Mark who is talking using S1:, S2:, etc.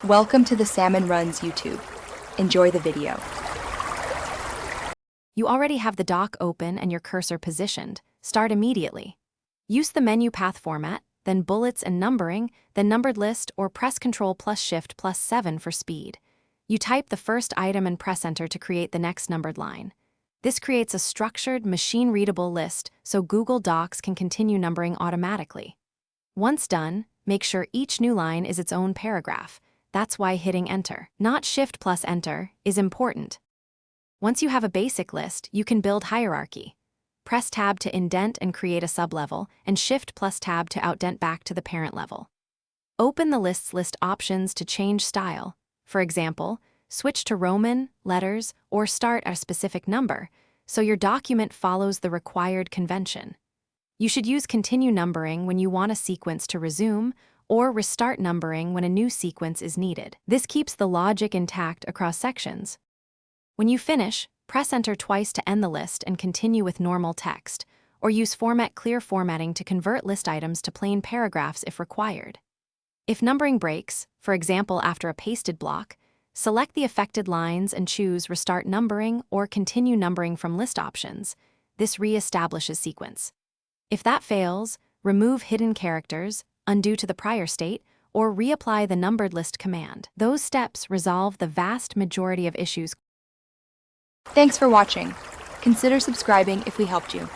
S1: Welcome to the Salmon Runs YouTube. Enjoy the video.
S2: You already have the dock open and your cursor positioned. Start immediately. Use the menu path format, then bullets and numbering, then numbered list, or press Ctrl plus Shift plus 7 for speed. You type the first item and press Enter to create the next numbered line. This creates a structured, machine-readable list so Google Docs can continue numbering automatically. Once done, make sure each new line is its own paragraph. That's why hitting Enter, not Shift plus Enter, is important. Once you have a basic list, you can build hierarchy. Press Tab to indent and create a sublevel, and Shift plus Tab to outdent back to the parent level. Open the list's list options to change style. For example, switch to Roman, letters, or start at a specific number, so your document follows the required convention. You should use Continue Numbering when you want a sequence to resume, or Restart Numbering when a new sequence is needed. This keeps the logic intact across sections. When you finish, press Enter twice to end the list and continue with normal text, or use Format Clear formatting to convert list items to plain paragraphs if required. If numbering breaks, for example after a pasted block, select the affected lines and choose Restart Numbering or Continue Numbering from list options. This re-establishes sequence. If that fails, remove hidden characters, undo to the prior state, or reapply the numbered list command. Those steps resolve the vast majority of issues.
S1: Thanks for watching. Consider subscribing if we helped you.